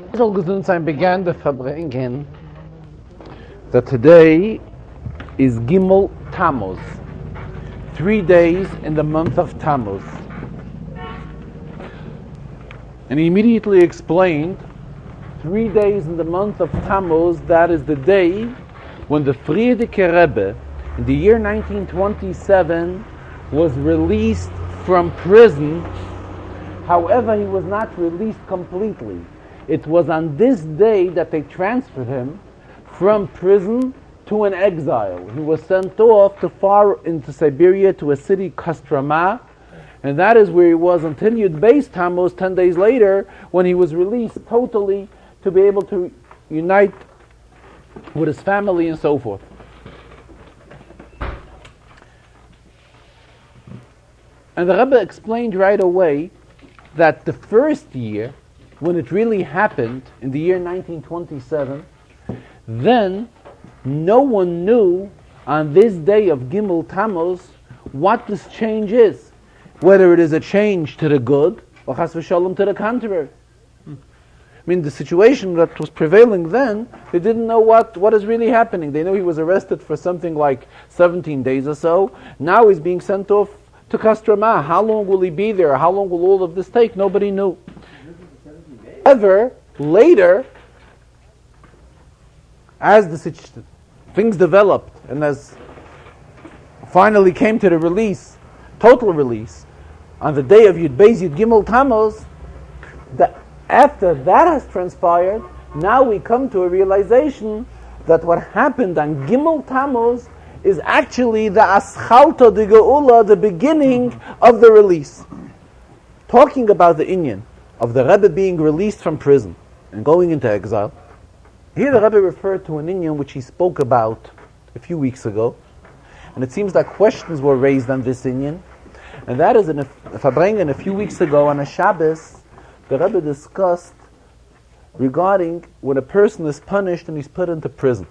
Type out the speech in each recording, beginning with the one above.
Soll gesund sein began the Farbrengen that today is Gimel Tammuz, 3 days in the month of Tammuz. And he immediately explained 3 days in the month of Tammuz, that is the day when the Frierdiker Rebbe in the year 1927 was released from prison. However, he was not released completely. It was on this day that they transferred him from prison to an exile. He was sent off to far into Siberia to a city, Kostroma, and that is where he was until Yud Beis Tammuz, 10 days later, when he was released totally to be able to unite with his family and so forth. And the Rebbe explained right away that the first year, when it really happened, in the year 1927, then no one knew on this day of Gimel Tammuz what this change is. Whether it is a change to the good, or chas v'shalom to the contrary. I mean, the situation that was prevailing then, they didn't know what is really happening. They knew he was arrested for something like 17 days or so. Now he's being sent off to Kostroma. How long will he be there? How long will all of this take? Nobody knew. However, later, as the things developed and as finally came to the release, total release, on the day of Yud Beis Yud Gimel Tammuz, after that has transpired, now we come to a realization that what happened on Gimel Tammuz is actually the Aschalta de Geula, the beginning of the release. Talking about the inyan of the Rebbe being released from prison and going into exile, here the Rebbe referred to an inyan which he spoke about a few weeks ago, and it seems that questions were raised on this inyan, and that is in Farbrengen a few weeks ago on a Shabbos, the Rebbe discussed regarding when a person is punished and he's put into prison.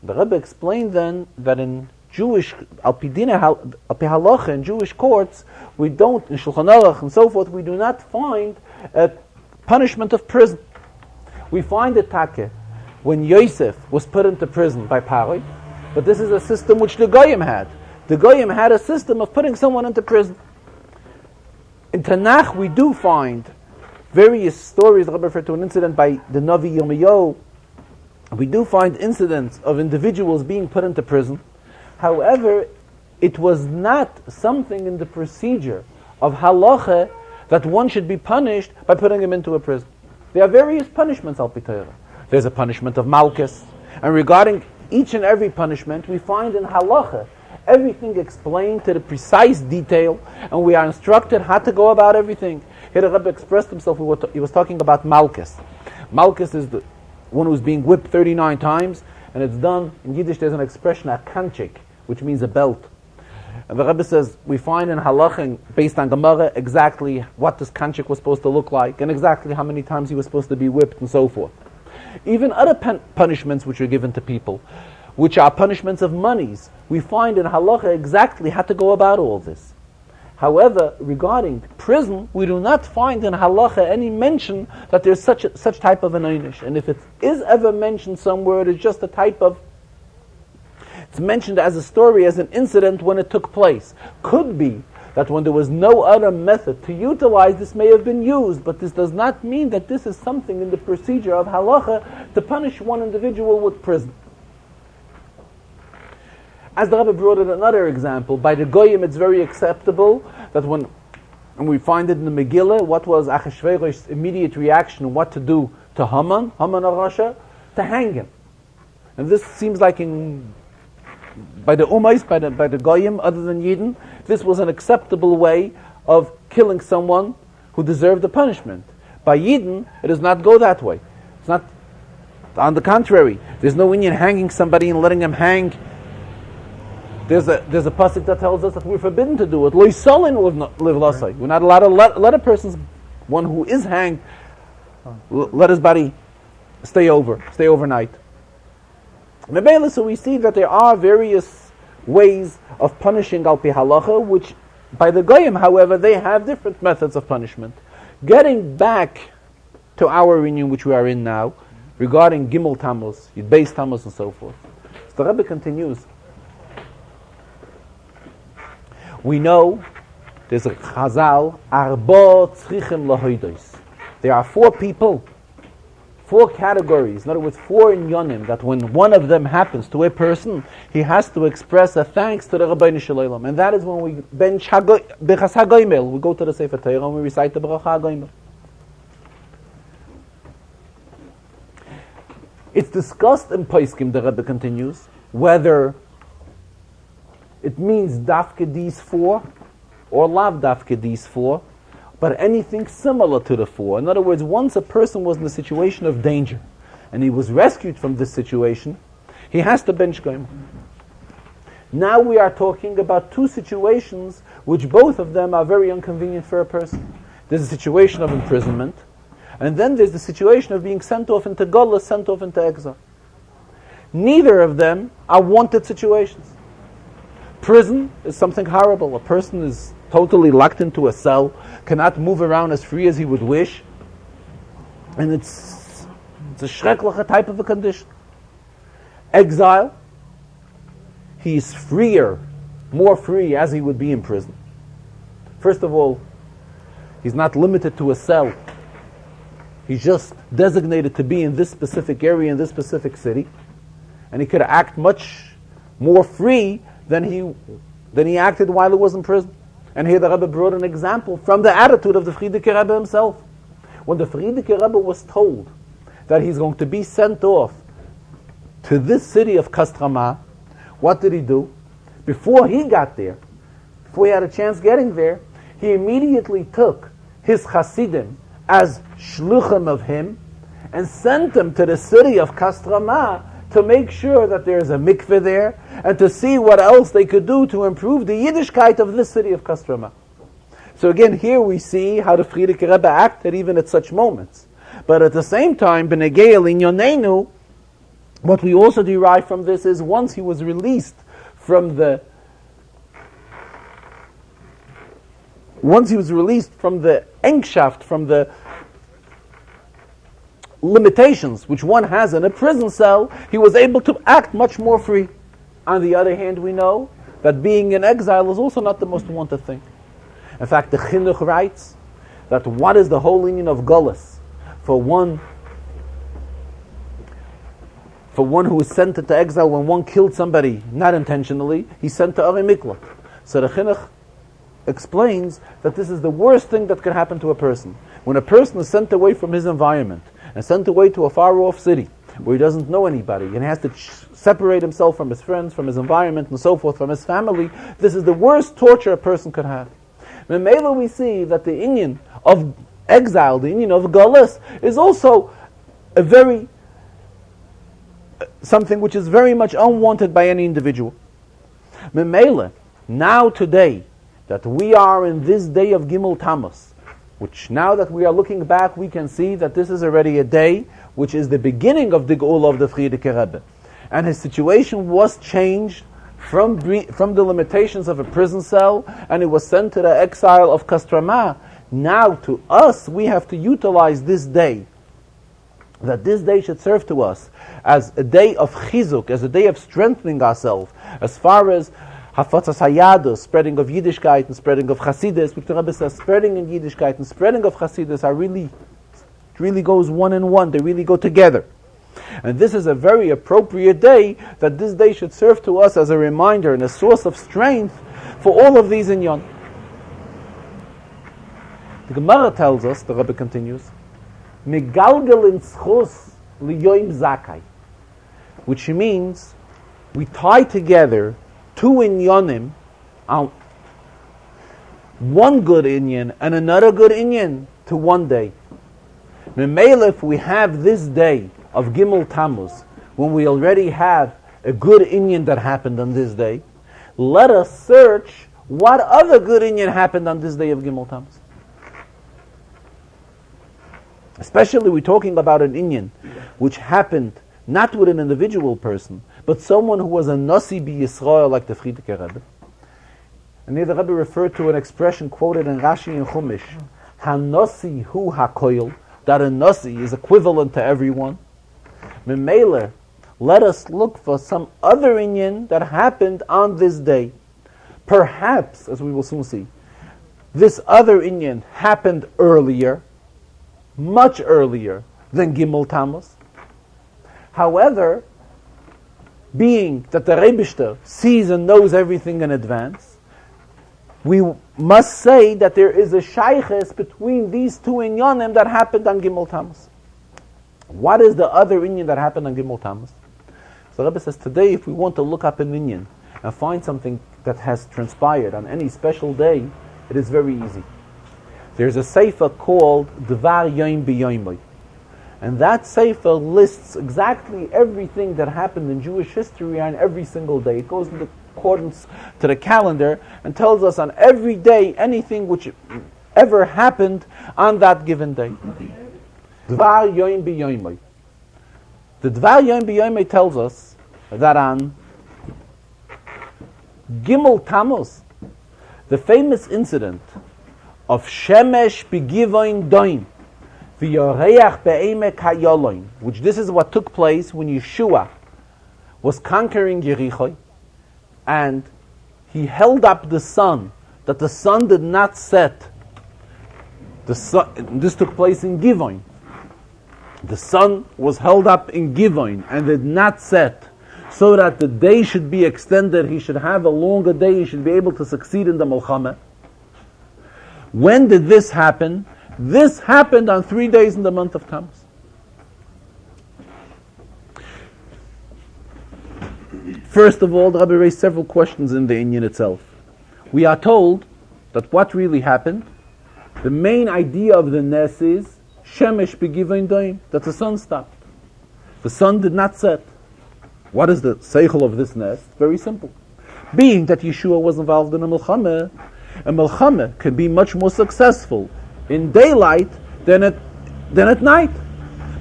The Rebbe explained then that in Jewish, al pi halacha, in Jewish courts, we don't, in Shulchan Aruch and so forth, we do not find a punishment of prison. We find it take when Yosef was put into prison by Paroi, but this is a system which the Goyim had. The Goyim had a system of putting someone into prison. In Tanakh, we do find various stories. The Rebbe referred to an incident by the Navi Yirmiyahu. We do find incidents of individuals being put into prison. However, it was not something in the procedure of halacha that one should be punished by putting him into a prison. There are various punishments al pi Torah. There's a punishment of malchus, and regarding each and every punishment, we find in halacha everything explained to the precise detail, and we are instructed how to go about everything. Here the Rebbe expressed himself. He was talking about malchus. Malchus is the one who's being whipped 39 times, and it's done, in Yiddish there's an expression, a kanchik, which means a belt. And the Rebbe says, we find in Halach, based on Gemara, exactly what this kanchik was supposed to look like, and exactly how many times he was supposed to be whipped, and so forth. Even other punishments which are given to people, which are punishments of monies, we find in Halacha exactly how to go about all this. However, regarding prison, we do not find in Halacha any mention that there's such type of an einish. And if it is ever mentioned somewhere, it is just a type of, it's mentioned as a story, as an incident when it took place. Could be that when there was no other method to utilize, this may have been used, but this does not mean that this is something in the procedure of Halacha to punish one individual with prison. As the Rebbe brought in another example, by the Goyim it's very acceptable that when, and we find it in the Megillah, what was Achashverosh's immediate reaction, what to do to Haman HaRasha, to hang him. And this seems like by the Umays, by the Goyim, other than Yidden, this was an acceptable way of killing someone who deserved the punishment. By Yidden, it does not go that way. It's not, on the contrary, there's no inyan hanging somebody and letting him hang. There's a pasuk that tells us that we're forbidden to do it. Lo yisolin live lasai. We're not allowed to let a person, one who is hanged, let his body stay overnight. So we see that there are various ways of punishing al pi halacha, which by the Goyim, however, they have different methods of punishment. Getting back to our union which we are in now, regarding Gimel Tammuz, Yud Beis Tammuz, and so forth. So the Rebbe continues. We know there's a Chazal, Arba Tzrichim Lahoidos. There are 4 people, 4 categories, in other words, 4 inyonim, that when one of them happens to a person, he has to express a thanks to the Rabbeinu Shalom. And that is when we bench Bechas HaGoimel, we go to the Sefer Torah and we recite the Bracha HaGoimel. It's discussed in Poskim, the Rebbe continues, whether it means Dafke these 4 or Lav Dafke these 4, but anything similar to the 4. In other words, once a person was in a situation of danger and he was rescued from this situation, he has to bench Goimel. Now we are talking about 2 situations which both of them are very inconvenient for a person. There's a situation of imprisonment, and then there's the situation of being sent off into Golus, sent off into exile. Neither of them are wanted situations. Prison is something horrible. A person is totally locked into a cell, cannot move around as free as he would wish, and it's a schreckliche type of a condition. Exile, he is freer, more free as he would be in prison. First of all, he's not limited to a cell. He's just designated to be in this specific area, in this specific city, and he could act much more free than he acted while he was in prison. And here the Rebbe brought an example from the attitude of the Frierdiker Rebbe himself. When the Frierdiker Rebbe was told that he's going to be sent off to this city of Kostroma, what did he do? Before he got there, before he had a chance getting there, he immediately took his Hasidim as shluchim of him and sent them to the city of Kostroma to make sure that there's a mikveh there and to see what else they could do to improve the Yiddishkeit of this city of Kostroma. So again, here we see how the Frierdiker Rebbe acted even at such moments. But at the same time, B'negei Linyonenu, what we also derive from this is once he was released from the Engschaft, from the limitations which one has in a prison cell, he was able to act much more free. On the other hand, we know that being in exile is also not the most wanted thing. In fact, the Chinuch writes that what is the whole union of Golus for one who is sent into exile when one killed somebody, not intentionally, he's sent to Ari Miklat. So the Chinuch explains that this is the worst thing that could happen to a person. When a person is sent away from his environment and sent away to a far-off city where he doesn't know anybody and has to separate himself from his friends, from his environment, and so forth, from his family, this is the worst torture a person could have. In Mela we see that the inyan of exile, the inyan of Galus, is also something which is very much unwanted by any individual. Memele, now today, that we are in this day of Gimel Tammuz, which now that we are looking back, we can see that this is already a day which is the beginning of the Geula of the Frierdiker Rebbe. And his situation was changed from the limitations of a prison cell, and he was sent to the exile of Kostroma. Now to us, we have to utilize this day, that this day should serve to us as a day of chizuk, as a day of strengthening ourselves, as far as Hafatzas Hayadus, spreading of Yiddishkeit and spreading of Chasidus, which the Rebbe says, spreading in Yiddishkeit and spreading of Chasidus are really goes one in one, they really go together. And this is a very appropriate day, that this day should serve to us as a reminder and a source of strength for all of these inyan. The Gemara tells us, the Rebbe continues, Megalgel in schos liyoim zakai, which means we tie together two inyanim, one good inyan and another good inyan, to one day. Memele, if we have this day of Gimel Tammuz, when we already have a good inyan that happened on this day, let us search what other good inyan happened on this day of Gimel Tammuz. Especially we're talking about an inyan which happened not with an individual person, but someone who was a Nasi bi Yisrael like the Frierdiker Rebbe. And here the Rebbe referred to an expression quoted in Rashi and Chumash, Ha-Nasi hu ha-koil, that a nasi is equivalent to everyone. Memele, let us look for some other inyan that happened on this day. Perhaps, as we will soon see, this other inyan happened earlier, much earlier than Gimel Tammuz. However, being that the Rebishter sees and knows everything in advance, we must say that there is a shayches between these two inyanim that happened on Gimel Tammuz. What is the other inyan that happened on Gimel Tammuz? So Rebbe says today, if we want to look up an inyan and find something that has transpired on any special day, it is very easy. There's a sefer called Dvar Yom B'Yomoy, and that sefer lists exactly everything that happened in Jewish history on every single day. It goes in accordance to the calendar and tells us on every day anything which ever happened on that given day. Dvar Yom B'Yomoy. The Dvar Yom B'Yomoy tells us that on Gimel Tammuz, the famous incident of Shemesh B'Givoin Doim V'Yoreach Be'emek HaYoloin, which this is what took place when Yeshua was conquering Yericho, and he held up the sun, that the sun did not set. This took place in Givoin. The sun was held up in Givoin and did not set, so that the day should be extended, he should have a longer day, he should be able to succeed in the Milchama. When did this happen? This happened on 3 days in the month of Tammuz. First of all, the Rebbe raised several questions in the inyan itself. We are told that what really happened, the main idea of the Nes is Shemesh B'Givoin Doim, that the sun stopped. The sun did not set. What is the seichel of this Nes? Very simple. Being that Yeshua was involved in a Milchama can be much more successful in daylight than at night.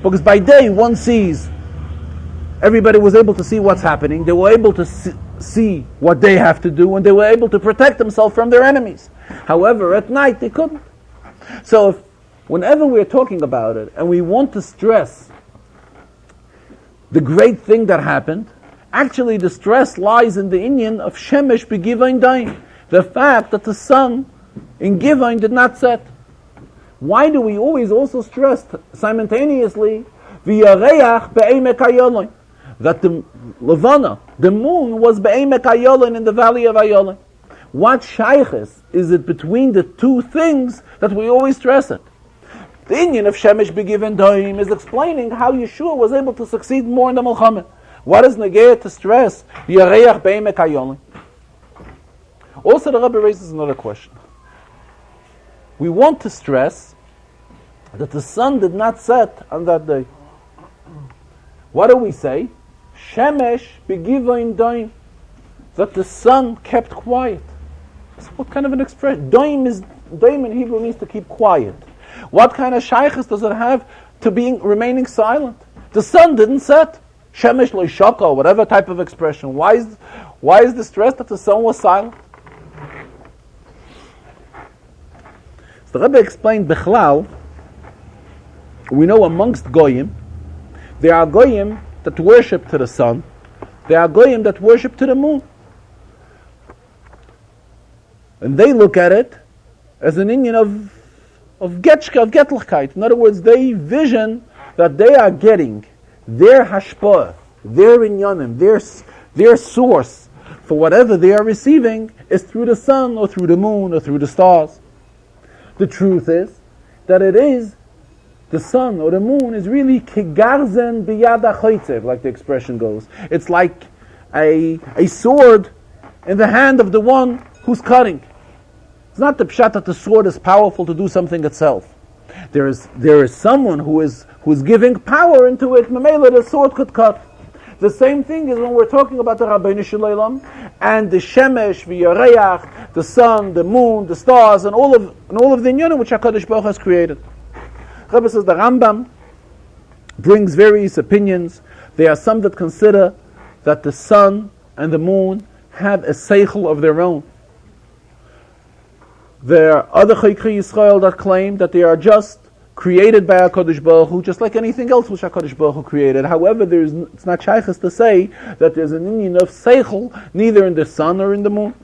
Because by day one sees, everybody was able to see what's happening, they were able to see what they have to do, and they were able to protect themselves from their enemies. However, at night they couldn't. So whenever we're talking about it, and we want to stress the great thing that happened, actually the stress lies in the inyan of Shemesh B'Givoin Doim, the fact that the sun in Givoin did not set. Why do we always also stress simultaneously V'Yareach Be'emek HaYoloin, that the Levana, the moon, was Be'emek HaYoloin, in the valley of Ayolin? What shayches is it between the two things that we always stress it? The inyan of Shemesh B'Givoin Doim is explaining how Yeshua was able to succeed more in the Milchama. What is negayah to stress? Yareach Be'emek HaYoloin. Also, the Rebbe raises another question. We want to stress that the sun did not set on that day. What do we say? Shemesh B'Givoin Doim, that the sun kept quiet. So what kind of an expression? Doim in Hebrew means to keep quiet. What kind of shaykhs does it have to remaining silent? The sun didn't set. Shemesh lo shaka, whatever type of expression. Why is the stress that the sun was silent? So the Rebbe explained, Bechlal, we know amongst Goyim, there are Goyim that worship to the sun, there are Goyim that worship to the moon. And they look at it as an inyan of Getlichkeit. In other words, they vision that they are getting their hashpah, their inyanim, their source for whatever they are receiving is through the sun or through the moon or through the stars. The truth is that it is the sun or the moon is really kigarzen biyad hachoitzev, like the expression goes. It's like a sword in the hand of the one who's cutting. It's not the pshat that the sword is powerful to do something itself. There is someone who is giving power into it. Mamela, the sword could cut. The same thing is when we're talking about the Rabbeinu Shalom and the Shemesh, V'Yareach, the sun, the moon, the stars, and all of the inyanim which HaKadosh Baruch has created. Rebbe says the Rambam brings various opinions. There are some that consider that the sun and the moon have a seichel of their own. There are other Chaykrei Yisrael that claim that they are just created by HaKadosh Baruch Hu, just like anything else which HaKadosh Baruch Hu created. However, it's not shaykhs to say that there's an union of seichel neither in the sun or in the moon.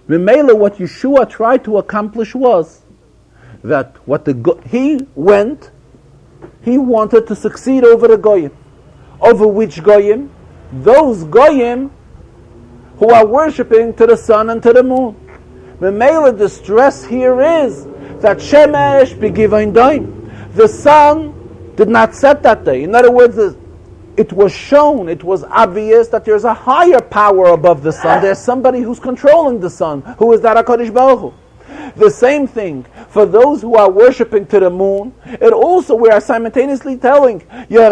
Memela, what Yeshua tried to accomplish was that he wanted to succeed over the Goyim. Over which Goyim? Those Goyim who are worshipping to the sun and to the moon. Memela, the stress here is that Shemesh begivain daim. The sun did not set that day. In other words, it was shown, it was obvious that there's a higher power above the sun. There's somebody who's controlling the sun. Who is that? HaKadosh Baruch Hu. The same thing for those who are worshipping to the moon. It also, we are simultaneously telling, the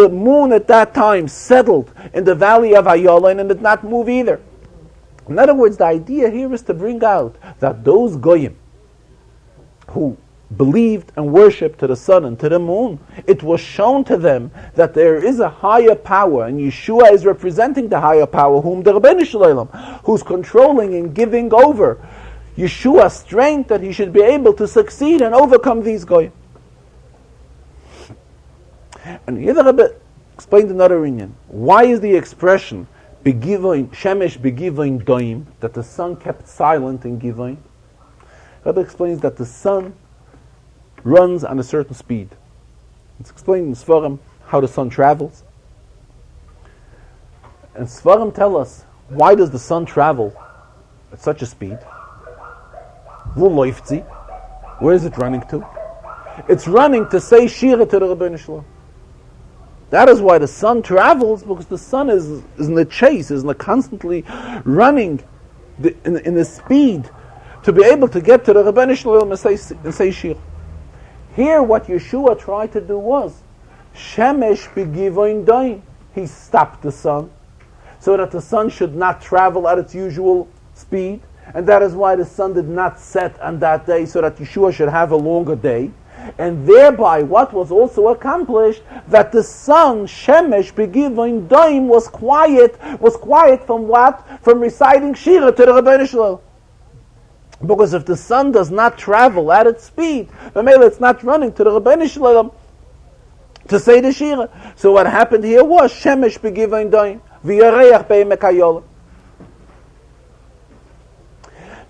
moon at that time settled in the valley of Ayolin and did not move either. In other words, the idea here is to bring out that those Goyim who believed and worshipped to the sun and to the moon, it was shown to them that there is a higher power, and Yeshua is representing the higher power, whom the Rebbeinu Shalom, who's controlling and giving over Yeshua's strength that he should be able to succeed and overcome these Goyim. And here the Rebbe explained another Inyan. Why is the expression Shemesh begivain doim, that the sun kept silent in Givain? Rebbe explains that the sun runs on a certain speed. It's explained in Svarim how the sun travels. And Svarim tell us, why does the sun travel at such a speed? Wo läuft sie? Where is it running to? It's running to say Shira to the Rebbeinu Shalom. That is why the sun travels, because the sun is in the chase, is constantly running in the speed to be able to get to the Rebbeinu Shalom and say Shira. Here, what Yeshua tried to do was Shemesh begivain daim. He stopped the sun so that the sun should not travel at its usual speed, and that is why the sun did not set on that day, so that Yeshua should have a longer day. And thereby, what was also accomplished, that the sun Shemesh begivain daim was quiet from what? From reciting Shira to the Rebbeinu Shalom. Because if the sun does not travel at its speed, it's not running to the Rebbeinu Shalom to say the Shira. So what happened here was Shemesh begivain daim v'yareach be'emek hayolim.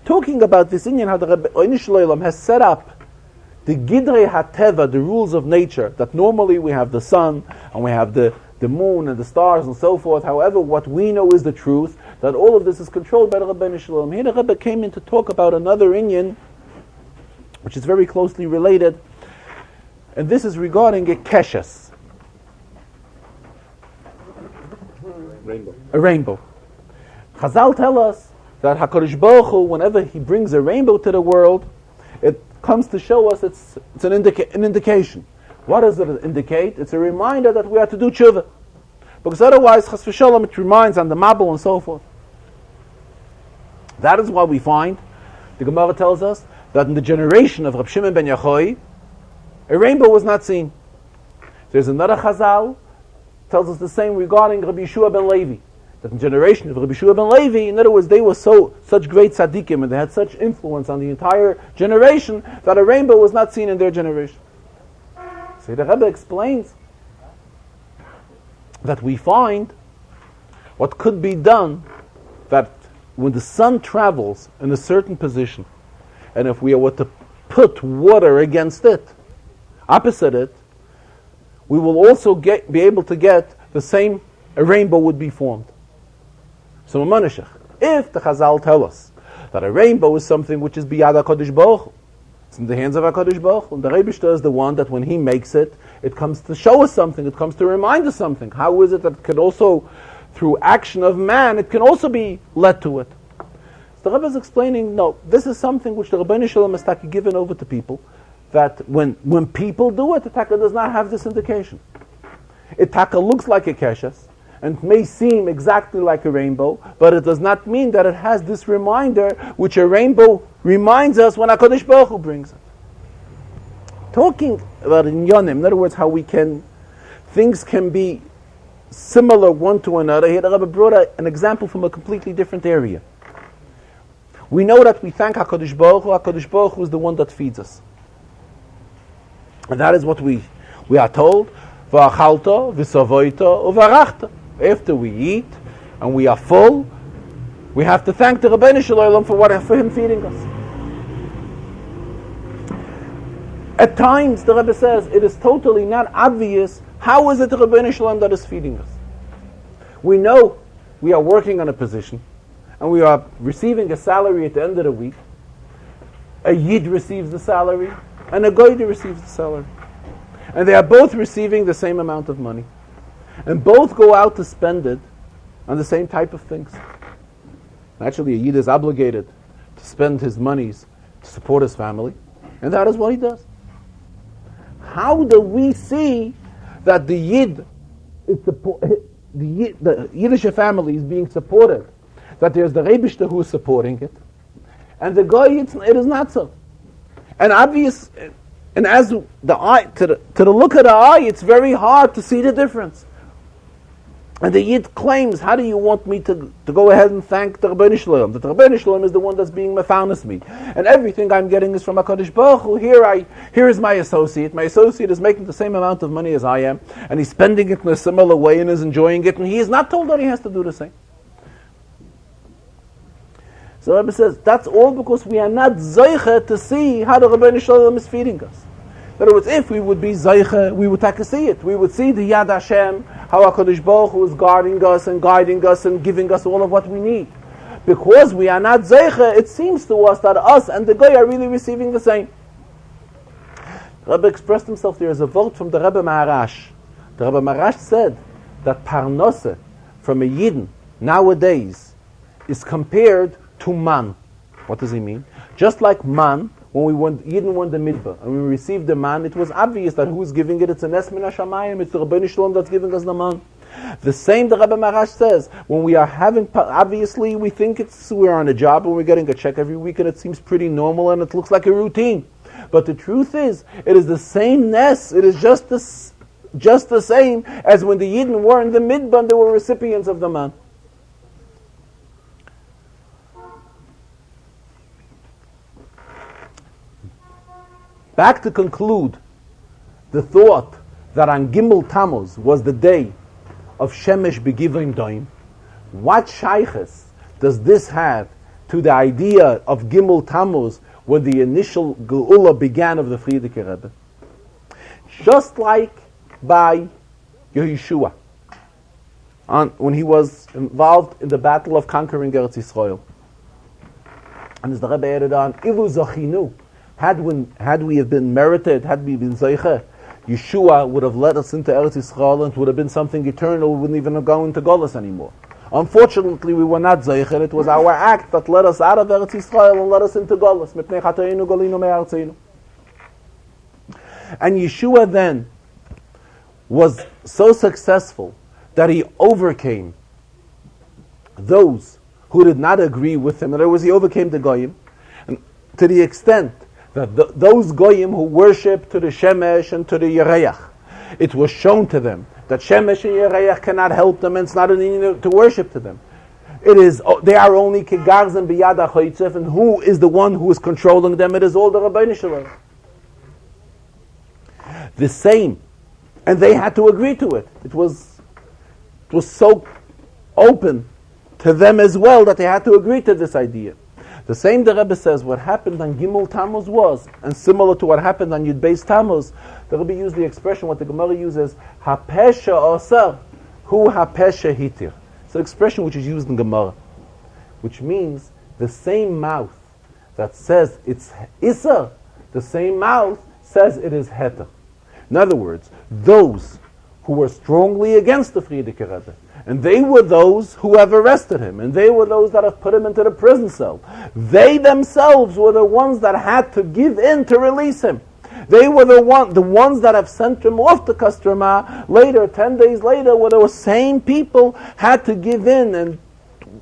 Talking about this Inyan, how the Rebbeinu Shalom has set up the Gidrei HaTeva, the rules of nature, that normally we have the sun and we have the moon and the stars and so forth. However, what we know is the truth, that all of this is controlled by the Rebbeinu Shalom. Here the Rebbe came in to talk about another Inyan, which is very closely related, and this is regarding a keshes. A rainbow. Chazal tell us that HaKadosh Baruch Hu, whenever he brings a rainbow to the world, it comes to show us it's an indication. What does it indicate? It's a reminder that we have to do tshuva. Because otherwise, chas v'sholom, it reminds on the mabel and so forth. That is why we find, the Gemara tells us, that in the generation of Reb Shimon ben Yochai, a rainbow was not seen. There's another Chazal, tells us the same regarding Rabbi Yeshua ben Levi. That in the generation of Rabbi Yeshua ben Levi, in other words, they were such great tzaddikim, and they had such influence on the entire generation, that a rainbow was not seen in their generation. So the Rebbe explains that we find what could be done, that when the sun travels in a certain position, and if we were to put water against it, opposite it, we will also be able to get the same, a rainbow would be formed. So if the Chazal tell us that a rainbow is something which is biyad HaKadosh Baruch Hu, it's in the hands of HaKadosh Baruch Hu, and the Rebishter is the one that when he makes it, it comes to show us something, it comes to remind us something. How is it that it can also, through action of man, it can also be led to it? So the Rebbe is explaining, no, this is something which the Rebbeinu Shalom has given over to people, that when people do it, the taka does not have this indication. It taka looks like a keshes, and it may seem exactly like a rainbow, but it does not mean that it has this reminder, which a rainbow reminds us when HaKadosh Baruch Hu brings it. Talking about inyanim, in other words, how things can be similar one to another, here the Rebbe brought an example from a completely different area. We know that we thank HaKadosh Baruch Hu. HaKadosh Baruch Hu is the one that feeds us. And that is what we are told. V'achalta, v'savoita, u'varachta. After we eat and we are full, we have to thank the Rebbeinu Shalom for him feeding us. At times, the Rebbe says, it is totally not obvious how is it the Rebbeinu Shalom that is feeding us. We know we are working on a position and we are receiving a salary at the end of the week. A Yid receives the salary and a Goyde receives the salary. And they are both receiving the same amount of money. And both go out to spend it on the same type of things. Naturally, a Yid is obligated to spend his monies to support his family, and that is what he does. How do we see that the Yid is the Yiddish family is being supported? That there's the Rebishter who is supporting it, and the Goy it is not so. And obvious, and as the eye to the look of the eye, it's very hard to see the difference. And the Yid claims, how do you want me to go ahead and thank the Rebbeinu Shalom? That the Rebbeinu Shalom is the one that's being mefanos me. And everything I'm getting is from HaKadosh Baruch Hu. Here is my associate. My associate is making the same amount of money as I am. And he's spending it in a similar way and is enjoying it. And he is not told that he has to do the same. So Rebbe says, that's all because we are not zeiche to see how the Rebbeinu Shalom is feeding us. In other words, if we would be zeiche, we would take to see it. We would see the Yad Hashem, how HaKadosh Baruch Hu is guarding us and guiding us and giving us all of what we need. Because we are not zeiche, it seems to us that us and the Goy are really receiving the same. The Rebbe expressed himself, there is a vote from the Rebbe Maharash. The Rebbe Maharash said that Parnose from a Yidden nowadays is compared to man. What does he mean? Just like man, when Yidden won the Midbar, and we received the man, it was obvious that who is giving it? It's an Esmin HaShamayim, it's the Rebbeinu Shalom that's giving us the man. The same the Rebbe Maharash says, when we are having, obviously we think we're on a job and we're getting a check every week and it seems pretty normal and it looks like a routine. But the truth is, it is the same ness, it is just the same as when the Yidden were in the Midbar and they were recipients of the man. Back to conclude the thought that on Gimel Tammuz was the day of Shemesh Begivim Doim. What shayches does this have to the idea of Gimel Tammuz when the initial Geula began of the Frierdiker Rebbe? Just like by Yehoshua, when he was involved in the battle of conquering Eretz Yisrael. And as the Rebbe added on, Ivu Zochinu, had we have been merited, had we been Zeiche, Yeshua would have led us into Eretz Yisrael and it would have been something eternal. We wouldn't even have gone into Golus anymore. Unfortunately, we were not Zeiche. It was our act that led us out of Eretz Yisrael and led us into Golus. And Yeshua then was so successful that he overcame those who did not agree with him. In other words, he overcame the Goyim, and to the extent that those Goyim who worship to the Shemesh and to the Yereach, it was shown to them that Shemesh and Yereach cannot help them and it's not an need to worship to them. They are only Kegarzim B'yad HaChoytzef, and who is the one who is controlling them? It is all the Rebbeinu Shalom. The same, and they had to agree to it. It was so open to them as well that they had to agree to this idea. The same the Rebbe says, what happened on Gimel Tammuz was, and similar to what happened on Yud Beis Tammuz, the Rebbe used the expression, what the Gemara uses, HaPesha Osar, Hu HaPesha Hitir. It's an expression which is used in Gemara, which means the same mouth that says it's Isser, the same mouth says it is Heter. In other words, those who were strongly against the Frierdiker Rebbe, and they were those who have arrested him, and they were those that have put him into the prison cell. They themselves were the ones that had to give in to release him. They were the ones that have sent him off to Kostroma later, 10 days later, where those same people had to give in and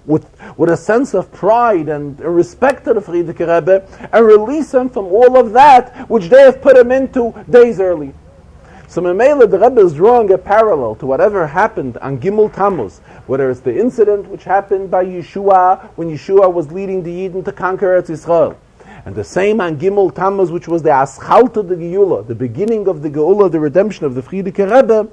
with a sense of pride and respect to the Frierdiker Rebbe and release him from all of that which they have put him into days early. So Memela, the Rebbe is drawing a parallel to whatever happened on Gimel Tammuz, whether it's the incident which happened by Yeshua, when Yeshua was leading the Yidden to conquer Eretz Yisrael. And the same on Gimel Tammuz, which was the Aschalta de Geula, the beginning of the Geula, the redemption of the Frierdiker Rebbe.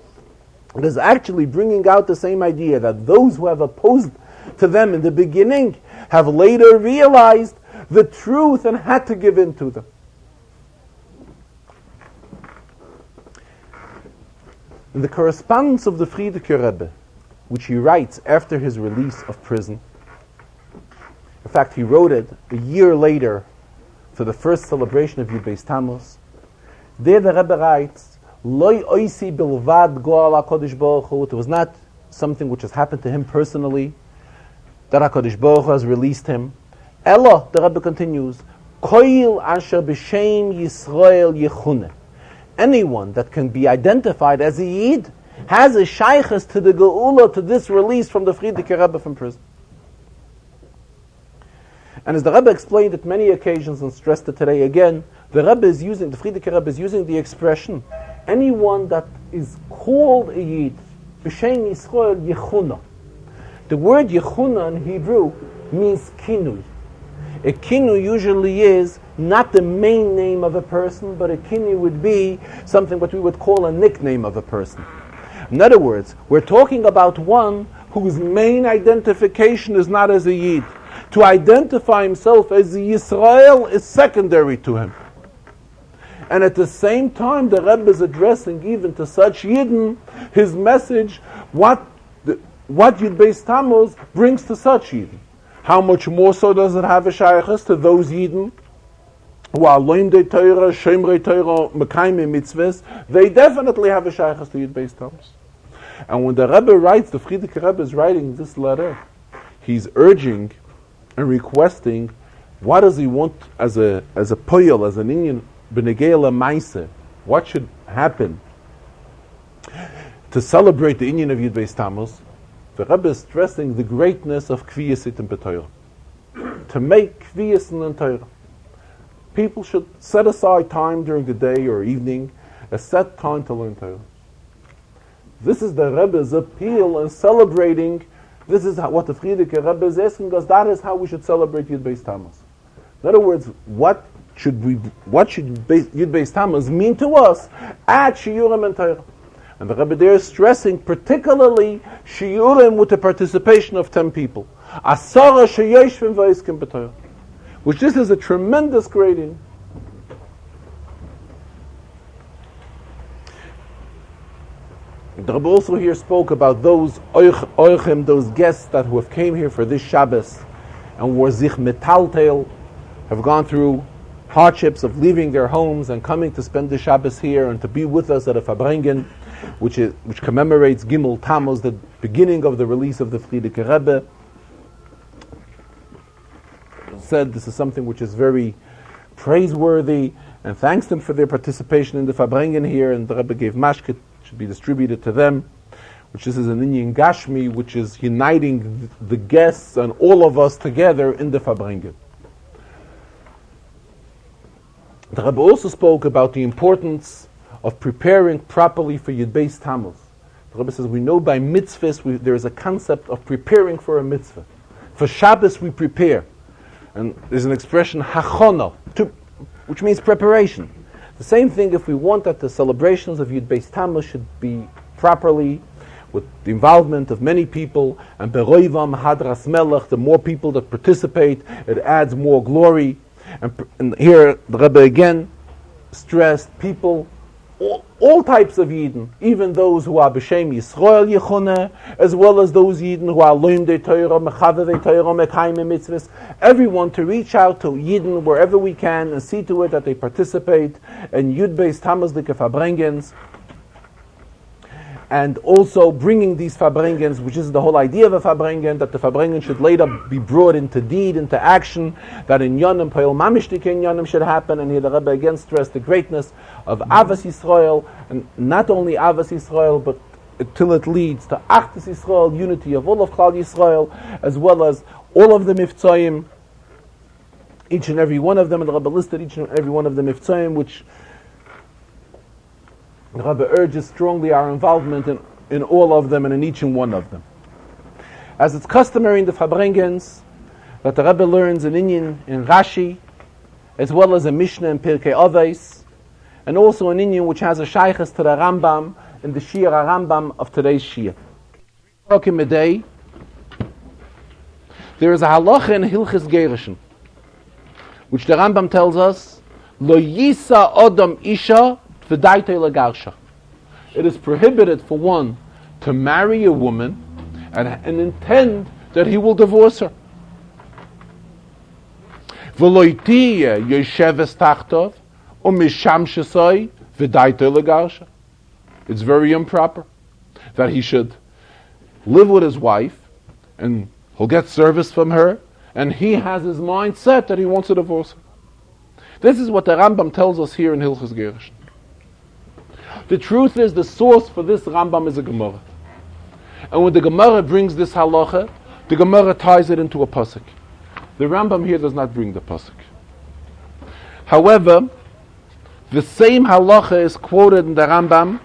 It is actually bringing out the same idea that those who have opposed to them in the beginning have later realized the truth and had to give in to them. In the correspondence of the Frierdiker Rebbe, which he writes after his release of prison, in fact, he wrote it a year later for the first celebration of Yud Beis Tammuz. There the Rebbe writes, Loi oisi bilvad goal HaKadosh Baruch Hu. It was not something which has happened to him personally, that HaKadosh Baruch Hu has released him. Ella, the Rebbe continues, Koil asher b'shem Yisrael yechune. Anyone that can be identified as a Yid has a shaykhus to the Geula, to this release from the Frierdiker Rebbe from prison. And as the Rebbe explained at many occasions and stressed it today again, the Frierdiker Rebbe is using the expression, anyone that is called a Yid, b'shem Yisrael yechuna. The word yechuna in Hebrew means kinui. A kinui usually is not the main name of a person, but a kinui would be something what we would call a nickname of a person. In other words, we're talking about one whose main identification is not as a Yid. To identify himself as a Yisrael is secondary to him. And at the same time, the Rebbe is addressing even to such Yidden his message, what Yud Beis Tammuz brings to such Yidden. How much more so does it have a shaykhus to those Yidden who are loimdei Torah, shemrei Torah, mekayim mitzvahs? They definitely have a shaykhus to Yud Beis Tammuz. And when the Rebbe writes, the Frierdiker Rebbe is writing this letter, he's urging and requesting, what does he want as a poyel, as an Inyan b'negei l'maaseh? What should happen to celebrate the Inyan of Yud Beis Tammuz? The Rebbe is stressing the greatness of Kviyas Itim B'Torah. To make Kviyas in Torah. People should set aside time during the day or evening, a set time to learn Torah. This is the Rebbe's appeal and celebrating. This is what the Frierdiker Rebbe is asking us. That is how we should celebrate Yud Beis Tammuz. In other words, what should Yud Beis Tammuz mean to us at Shiurim and Torah? And the Rebbe there is stressing particularly Shiurim with the participation of 10 people. Asara sheyoshvim v'oskim b'Torah. Which this is a tremendous grading. The Rebbe also here spoke about those oichim, those guests that who have came here for this Shabbos and were zich metaltel, have gone through hardships of leaving their homes and coming to spend the Shabbos here and to be with us at a Farbrengen, which commemorates Gimel Tammuz, the beginning of the release of the Frierdiker Rebbe. Said this is something which is very praiseworthy, and thanks them for their participation in the Farbrengen here, and the Rebbe gave mashket, should be distributed to them, which this is an Inyan Gashmi, which is uniting the guests and all of us together in the Farbrengen. The Rebbe also spoke about the importance of preparing properly for Yud Beis Tammuz. The Rebbe says we know by mitzvahs there is a concept of preparing for a mitzvah. For Shabbos we prepare. And there's an expression, hachona, which means preparation. The same thing if we want that the celebrations of Yud Beis Tammuz should be properly, with the involvement of many people, and beroivam hadras melech, the more people that participate, it adds more glory. And here the Rebbe again stressed people, all types of Yidden, even those who are b'shem Yisrael Yechoneh, as well as those Yidden who are loimdei Torah, mechavevei Torah, mekayim mitzvahs, everyone to reach out to Yidden wherever we can and see to it that they participate in Yud Beis Tammuz like Farbrengens, and also bringing these Farbrengens, which is the whole idea of a Farbrengen, that the Farbrengen should later be brought into deed, into action, that in Yonim, Poel Mamish Dikei Yonim should happen, and here the Rebbe again stressed the greatness of Avas Yisrael, and not only Avas Yisrael, but till it leads to Achdus Yisrael, unity of all of Klal Yisrael, as well as all of the Mivtzoyim, each and every one of them, and the Rebbe listed each and every one of the Mivtzoyim, which The Rebbe urges strongly our involvement in all of them and in each and one of them. As it's customary in the Farbrengens, that the Rebbe learns an Inyan in Rashi, as well as a Mishnah in Pirkei Avos, and also an Inyan which has a shaykhus to the Rambam in the Shir Rambam of today's Shir. There is a halacha in Hilchis Gerushin, which the Rambam tells us, Lo yisa odom isha v'daitei legarsha. It is prohibited for one to marry a woman and intend that he will divorce her. V'lo yitiye yesheves tachtov u'misham shesoi v'daitei legarsha. It's very improper that he should live with his wife and he'll get service from her and he has his mind set that he wants to divorce her. This is what the Rambam tells us here in Hilchos Gerushin. The truth is, the source for this Rambam is a Gemara. And when the Gemara brings this halacha, the Gemara ties it into a pasuk. The Rambam here does not bring the pasuk. However, the same halacha is quoted in the Rambam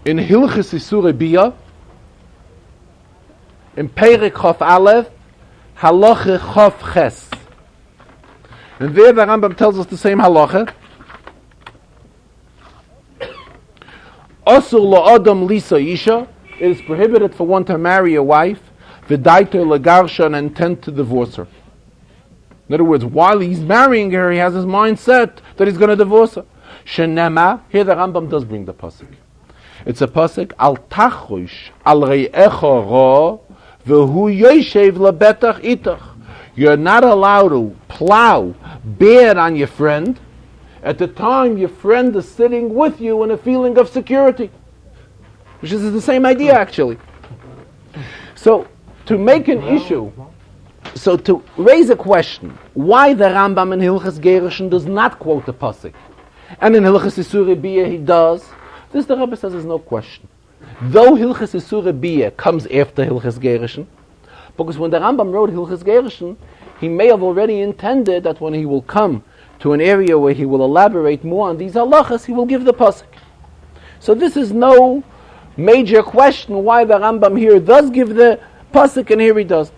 in Hilchos Isurei Biyah, in Perek Chof Aleph, halacha Chof Ches. And there the Rambam tells us the same halacha. Asur la'adam lisa isha. It is prohibited for one to marry a wife, v'daito legarsha, and intend to divorce her. In other words, while he's marrying her, he has his mind set that he's going to divorce her. Shenema, here the Rambam does bring the pasuk. It's a pasuk, al tachush al re'echa ra, v'hu yoshev lebetach itach. You're not allowed to plow bad on your friend at the time your friend is sitting with you in a feeling of security. Which is the same idea, actually. So, to make an issue, so to raise a question, why the Rambam in Hilchos Gerushin does not quote the pasuk, and in Hilchos Isurei Biyah he does, this the Rebbe says is no question. Though Hilchos Isurei Biyah comes after Hilchos Gerushin, because when the Rambam wrote Hilchos Gerushin, he may have already intended that when he will come to an area where he will elaborate more on these halachas, he will give the pasuk. So this is no major question why the Rambam here does give the pasuk and here he doesn't.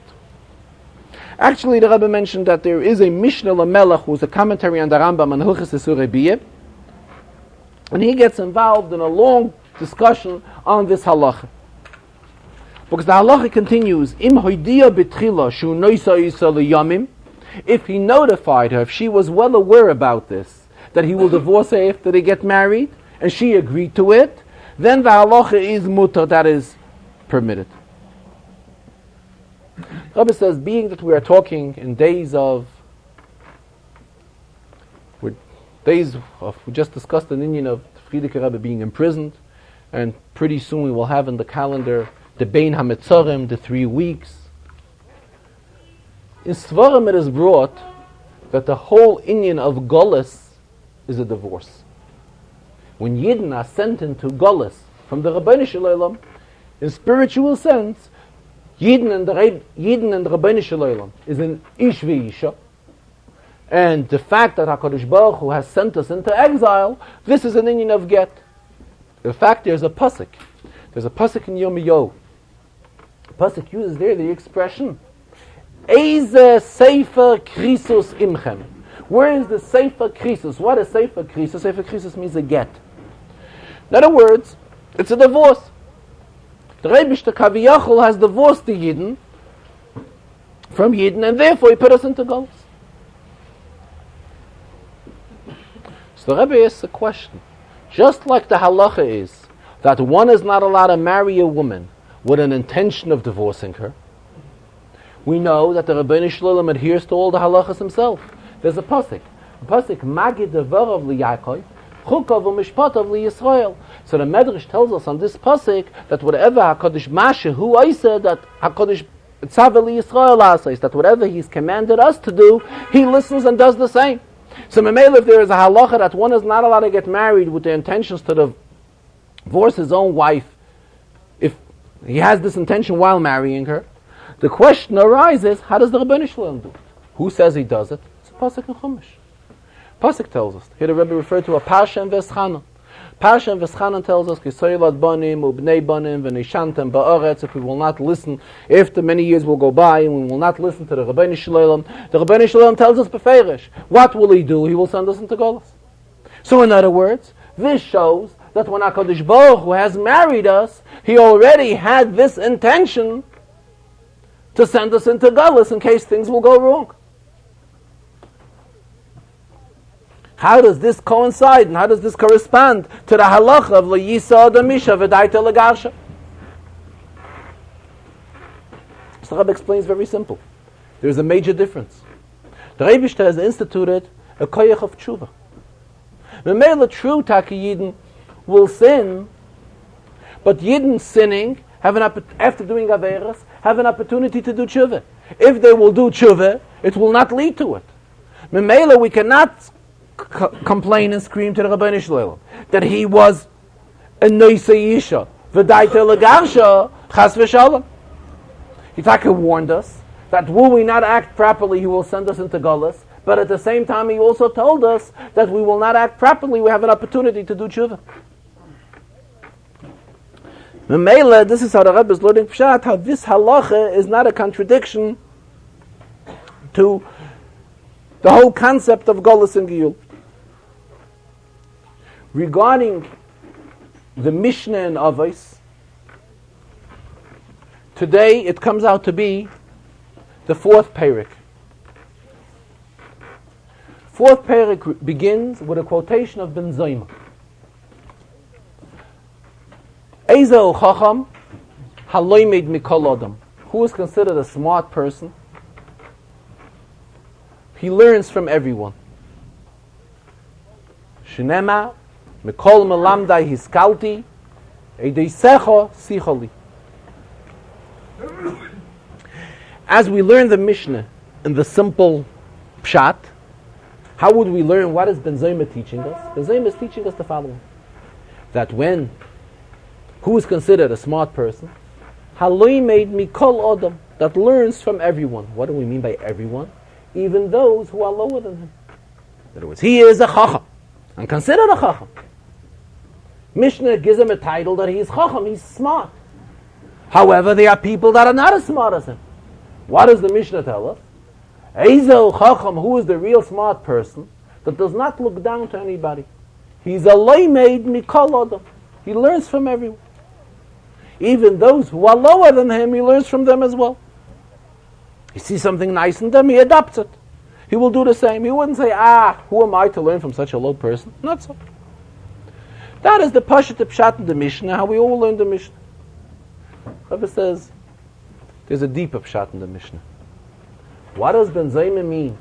Actually, the Rebbe mentioned that there is a Mishnah Lamelech who's a commentary on the Rambam on Hilchos Isurei Biyah, and he gets involved in a long discussion on this halacha. Because the halacha continues, Im hoidia betchila shu noisa isa liyamim. If he notified her, if she was well aware about this, that he will divorce her after they get married, and she agreed to it, then the halacha is mutar, that is permitted. Rabbi says, being that we are talking in days of, we just discussed an Indian of Frierdiker Rebbe being imprisoned, and pretty soon we will have in the calendar the Bein HaMetzorim, the 3 weeks. In Svarim it is brought that the whole Indian of Golus is a divorce. When Yidden are sent into Golus from the Rabbeinu Shalom, in spiritual sense, Yidden and the Rabbeinu Shalom is an Ish v'Isha, and the fact that HaKadosh Baruch Hu has sent us into exile, this is an Indian of Get. In fact, there's a pasuk. There's a pasuk in Yirmiyahu. The pasuk uses there the expression, Eize Sefer Krisus Imchem. Where is the Sefer Krisus? What is Sefer Krisus? Sefer Krisus means a get. In other words, it's a divorce. The Rebishter Kaviyachol has divorced the Yidden from Yidden, and therefore he put us into Golus. So the Rebbe asks a question. Just like the halacha is that one is not allowed to marry a woman with an intention of divorcing her, we know that the Rabbeinu Shalom adheres to all the halachas himself. There's a pasuk, Magid Devarav LiYaakov, Chukav u'Mishpatav LiYisrael. So the Medrash tells us on this pasuk that whatever Hakadosh Mashe Hu Oiseh, that Hakadosh Tzav LiYisrael Aseh, that whatever He's commanded us to do, He listens and does the same. So Memele, if there is a halacha that one is not allowed to get married with the intentions to divorce his own wife, if he has this intention while marrying her, the question arises, how does the Rebbeinu Shalom do it? Who says he does it? It's a pasuk in Chumash. Pasuk tells us. Here the Rebbe referred to a Parsha and Veschana. Pasha and Veschanan tells us, Kisoylat banim, ubnei banim, v'nishantem ba'aretz, if we will not listen, if the many years will go by, and we will not listen to the Rabbeinu Shalom, the Rabbeinu Shalom tells us beferish. What will he do? He will send us into Golus. So in other words, this shows that when HaKadosh Baruch Hu has married us, he already had this intention to send us into Golus in case things will go wrong. How does this coincide and how does this correspond to the halacha of L'yisa Adam Isha v'daita l'garsha? So the Rebbe explains very simple. There's a major difference. The Rebbe has instituted a koyach of tshuva. Memela true Taki Yidden will sin, but Yidden sinning after doing averas have an opportunity to do tshuva. If they will do tshuva, it will not lead to it. Memela we cannot complain and scream to the Rabbeinu Shalom that he was a noisei yisha v'daita l'garsha chas v'shalom. He warned us that will we not act properly, he will send us into Golus. But at the same time, he also told us that we will not act properly, we have an opportunity to do tshuva. Memela, this is how the Rebbe is learning pshat, how this halacha is not a contradiction to the whole concept of Golus and Giyul. Regarding the Mishnah and Avos, today it comes out to be the fourth parak. Fourth parak begins with a quotation of Ben Zayma. Ezel Chacham Haloimed Mikol Adam. Who is considered a smart person? He learns from everyone. Shnema Mikol Melamdai Hiskalti Edeisecho Sicholi. As we learn the Mishnah in the simple pshat, how would we learn? What is Ben Zayma teaching us? Ben Zayma is teaching us the following: that who is considered a smart person? Haloi made Mikol Adam, that learns from everyone. What do we mean by everyone? Even those who are lower than him. In other words, he is a Chacham, and considered a Chacham. Mishnah gives him a title that he is Chacham, he's smart. However, there are people that are not as smart as him. What does the Mishnah tell us? Ezel Chacham, who is the real smart person, that does not look down to anybody. He's a loimed mikol adam. He learns from everyone. Even those who are lower than him, he learns from them as well. He sees something nice in them, he adopts it. He will do the same. He wouldn't say, who am I to learn from such a low person? Not so. That is the Pashat Pshat in the Mishnah, how we all learn the Mishnah. Rebbe says, there's a deeper Pshat in the Mishnah. What does Ben Zayma mean?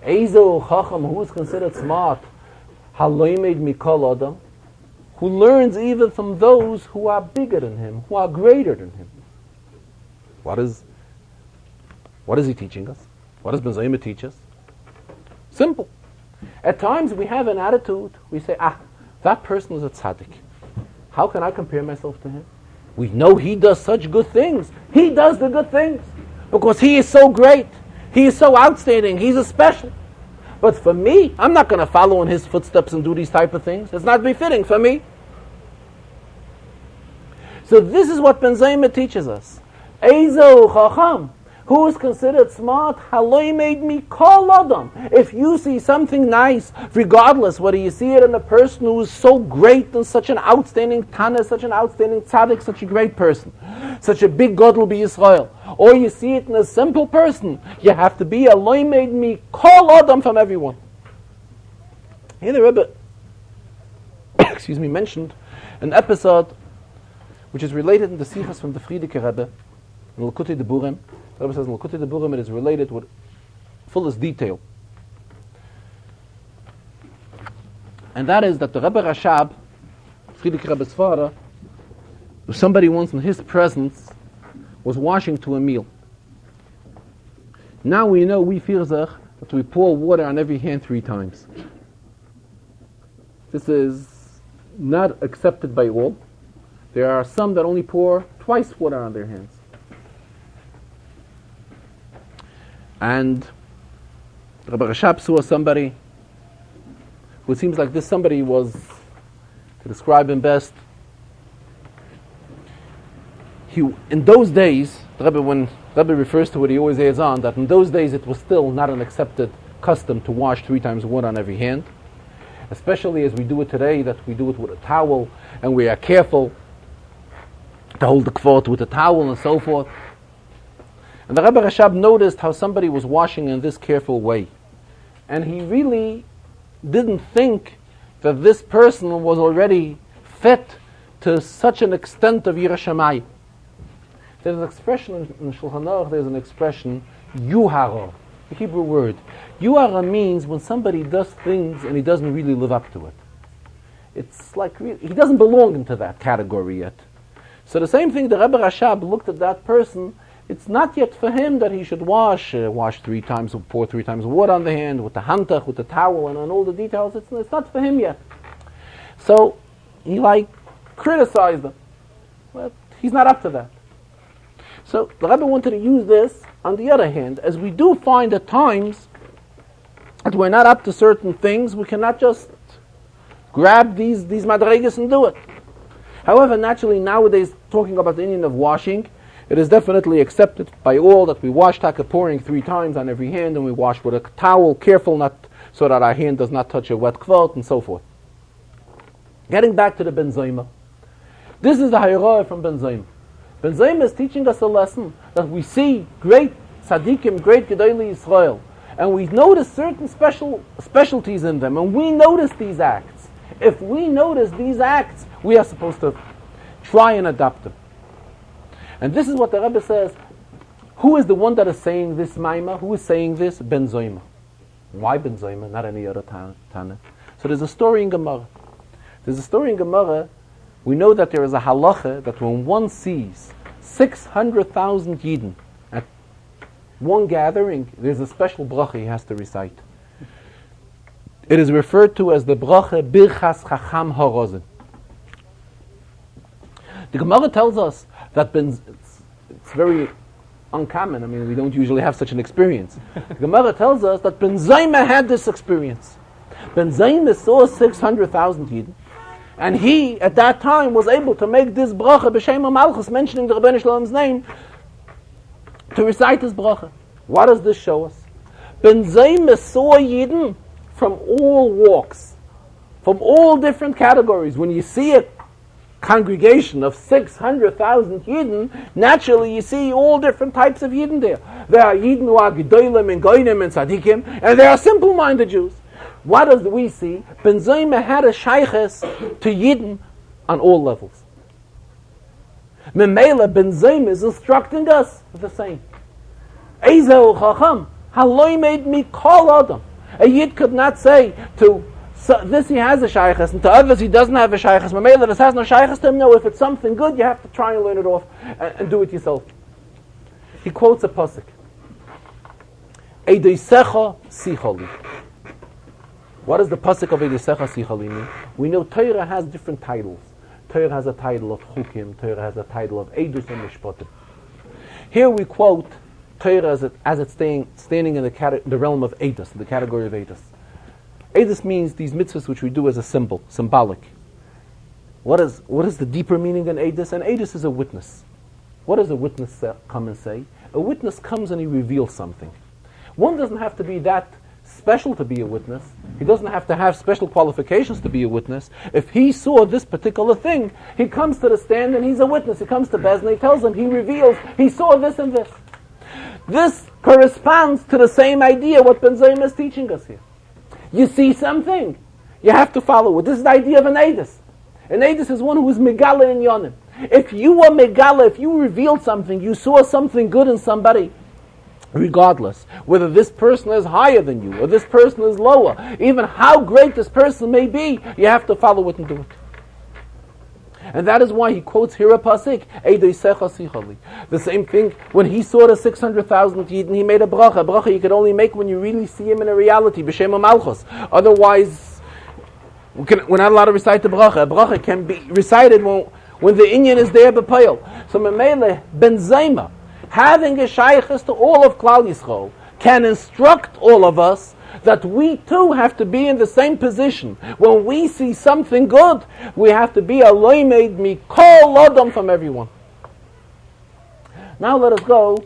Ezel Chacham, who is considered smart, Haloimed Mikol Adam, who learns even from those who are bigger than him, who are greater than him. What is he teaching us? What does Ben Zayma teach us? Simple. At times we have an attitude, we say, that person is a tzaddik. How can I compare myself to him? We know he does such good things. He does the good things because he is so great. He is so outstanding. He's a special. But for me, I'm not going to follow in his footsteps and do these type of things. It's not befitting for me. So this is what Ben Zayma teaches us. Ezel Chacham, who is considered smart, Haloi made me call Adam. If you see something nice, regardless whether you see it in a person who is so great and such an outstanding Tana, such an outstanding tzaddik, such a great person, such a big Gadol B'Yisrael, or you see it in a simple person, you have to be Haloi made me call Adam from everyone. Here the Rebbe, mentioned an episode which is related in the Sichos from the Frierdiker Rebbe, in L'Kutei Deburim. The Rebbe says in L'Kutei Deburim it is related with fullest detail. And that is that the Rebbe Rashab, Frierdiker Rebbe's father, somebody once in his presence was washing to a meal. Now we know, we Firzach, that we pour water on every hand 3 times. This is not accepted by all. There are some that only pour twice water on their hands. And Rabbi Rashab saw somebody who seems like this somebody was to describe him best. In those days, when Rebbe refers to it, he always adds on that in those days it was still not an accepted custom to wash 3 times water on every hand, especially as we do it today, that we do it with a towel, and we are careful to hold the kvot with a towel and so forth. And the Rebbe Rashab noticed how somebody was washing in this careful way. And he really didn't think that this person was already fit to such an extent of Yirah Shamayim. There's an expression in Shulchan Aruch, there's an expression, yuhara, the Hebrew word. Yuhara means when somebody does things and he doesn't really live up to it. It's like, he doesn't belong into that category yet. So the same thing, the Rebbe Rashab looked at that person. It's not yet for him that he should wash 3 times, pour 3 times water on the hand, with the hantach, with the towel, and on all the details. It's not for him yet. So he criticized him. Well, he's not up to that. So the Rebbe wanted to use this, on the other hand, as we do find at times that we're not up to certain things, we cannot just grab these madregas and do it. However, naturally nowadays, talking about the Indian of washing, it is definitely accepted by all that we wash taka, pouring 3 times on every hand, and we wash with a towel, careful not so that our hand does not touch a wet kvot, and so forth. Getting back to the Ben Zoma. This is the Hayroah from Ben Zoma. Ben Zoma is teaching us a lesson that we see great tzaddikim, great gedolei Yisrael, and we notice certain specialties in them, and we notice these acts. If we notice these acts, we are supposed to try and adopt them. And this is what the Rebbe says. Who is the one that is saying this maima? Who is saying this? Ben Zoma. Why Ben Zoma? Not any other Tana. So there's a story in Gemara. We know that there is a halacha that when one sees 600,000 Yidden at one gathering, there's a special bracha he has to recite. It is referred to as the bracha Birchas Chacham HaRozen. The Gemara tells us that it's very uncommon. I mean, we don't usually have such an experience. The Gemara tells us that Ben Zoma had this experience. Ben Zoma saw 600,000 Yidden, and he, at that time, was able to make this bracha b'shem HaMalchus, mentioning the Rebbeinu Shalom's name, to recite this bracha. What does this show us? Ben Zoma saw Yidden from all walks, from all different categories. When you see a congregation of 600,000 Yidden, naturally you see all different types of Yidden there. There are Yidden who are Gedolim and Goyim and Tzadikim, and there are simple-minded Jews. What does we see? Ben Zoma had a shayches to Yidden on all levels. Memela Ben Zoma is instructing us the same. Eizeu Chacham, haloi made me call Adam. A Yid could not say to this he has a shayches, and to others he doesn't have a shayches. Mamela, this has no shayches to him. No, if it's something good, you have to try and learn it off and do it yourself. He quotes a pasuk. Eidoisecha sicholi. What does the pasuk of Eidoisecha sicholi mean? We know Torah has different titles. Torah has a title of chukim. Torah has a title of eidus and mishpatim. Here we quote Torah as it's standing in the realm of eidus, the category of eidus. Eidus means these mitzvahs which we do as a symbolic. What is the deeper meaning in Eidus? And Eidus is a witness. What does a witness come and say? A witness comes and he reveals something. One doesn't have to be that special to be a witness. He doesn't have to have special qualifications to be a witness. If he saw this particular thing, he comes to the stand and he's a witness. He comes to Bez and he tells them, he reveals, he saw this and this. This corresponds to the same idea what Ben Zoma is teaching us here. You see something, you have to follow it. This is the idea of an Eidus. An Eidus is one who is Megala in Yonim. If you were Megala, if you revealed something, you saw something good in somebody, regardless, whether this person is higher than you, or this person is lower, even how great this person may be, you have to follow it and do it. And that is why he quotes here a pasuk, Eidoisecha sicholi. The same thing, when he saw the 600,000 Yidden, he made a bracha. A bracha you can only make when you really see him in a reality, b'shem HaMalchus. Otherwise, we're not allowed to recite the bracha. A bracha can be recited when the inyan is there b'payil. So Memele, Ben Zoma, having a shaykhis to all of Klal Yisrael, can instruct all of us that we too have to be in the same position. When we see something good, we have to be a loimed mikol adam from everyone. Now let us go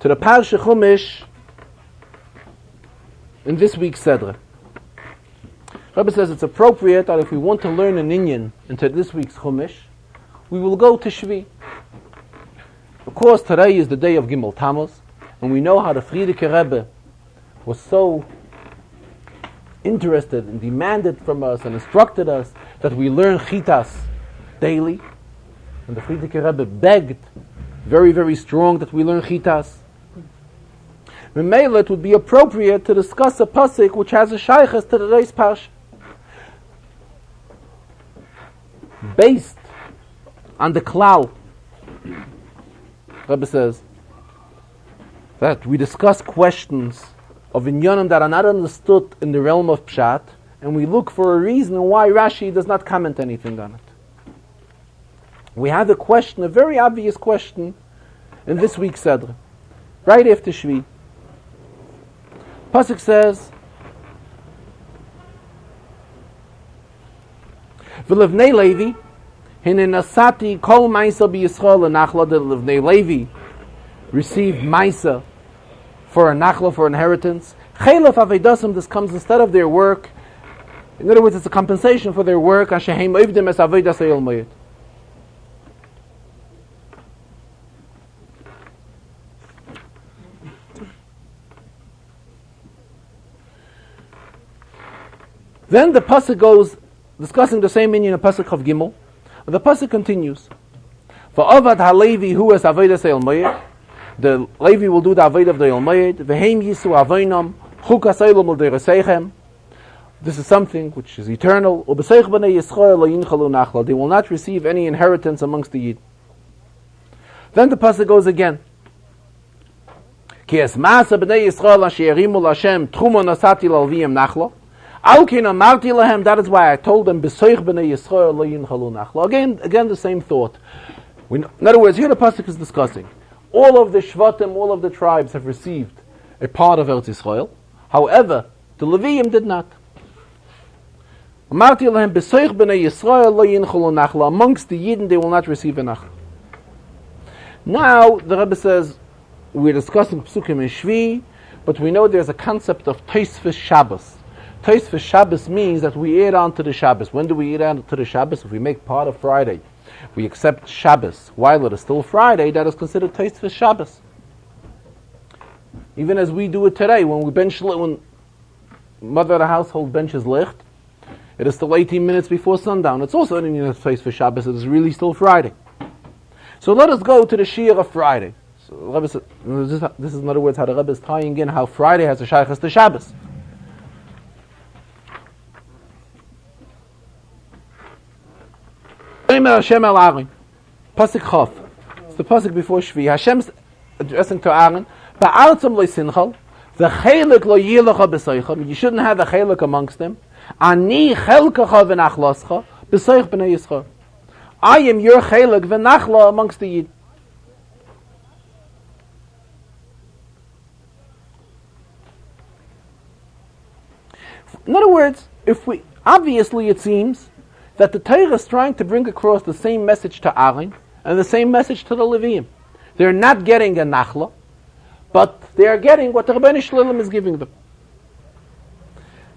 to the Parsha Chumash in this week's Sedra. Rebbe says it's appropriate that if we want to learn an inyan into this week's Chumash, we will go to Shvi. Of course, today is the day of Gimel Tammuz, and we know how the Frierdiker Rebbe was so interested and demanded from us and instructed us that we learn Chitas daily. And the Frierdiker Rebbe begged very, very strong that we learn Chitas. Memele, it would be appropriate to discuss a pasuk which has a shaykhs to today's parsha, based on the klal. Rebbe says that we discuss questions of inyanim that are not understood in the realm of pshat, and we look for a reason why Rashi does not comment anything on it. We have a question, a very obvious question, in this week's Sedra, right after Shvi. Pasuk says, "V'levnei Levi, hine nasati kol ma'isa b'Yisrael l'nachla." The Levnei Levi received ma'isa for a nachla, for inheritance. Chelef avedasim, this comes instead of their work. In other words, it's a compensation for their work. Ashehem oivdim es avedas ha'yol moed. Then the pasuk goes discussing the same meaning in the pasuk of Gimel. And the pasuk continues, "Va'avad halevi hu es avodas el moed." The Levi will do the avodah of the el moed. V'heim yisu avoinam chukas elam ul dereseichem. This is something which is eternal. U'b'seich b'nei Yisrael lo yinchalu nachla. They will not receive any inheritance amongst the Yid. Then the pasuk goes again. Ki es ma'asa b'nei Yisrael asher yerimu l'Hashem truma nasati l'alviyim nachla. That is why I told them, again the same thought. In other words, here the pasuk is discussing. All of the Shvatim, all of the tribes have received a part of Eretz Yisrael. However, the Leviim did not. Amongst the Yidden, they will not receive a nachla. Now, the Rebbe says, we're discussing Psukim in Shvi, but we know there's a concept of Tosfos Shabbos. Tosfos Shabbos means that we add on to the Shabbos. When do we add on to the Shabbos? If we make part of Friday, we accept Shabbos while it is still Friday, that is considered Tosfos Shabbos. Even as we do it today, when mother of the household benches licht, it is still 18 minutes before sundown. It's also an Indian Tosfos Shabbos. It is really still Friday. So let us go to the Shir of Friday. So Rebbe says, this is in other words how the Rebbe is tying in how Friday has a shaykhus to Shabbos. Hashem el Aaron, pasuk Chof. It's the pasuk before Shvi. Hashem's addressing to Aaron. Ba'artzam lo sinchal, the chelik lo yilacha b'soicham. You shouldn't have a chelik amongst them. Ani chelkacha v'nachlascha b'soich b'nei Yisrael. I am your chelik v'nachla amongst the Yid. In other words, obviously it seems that the Torah is trying to bring across the same message to Aaron and the same message to the Leviim. They're not getting a nachla, but they are getting what the Rebbeinu Shalom is giving them.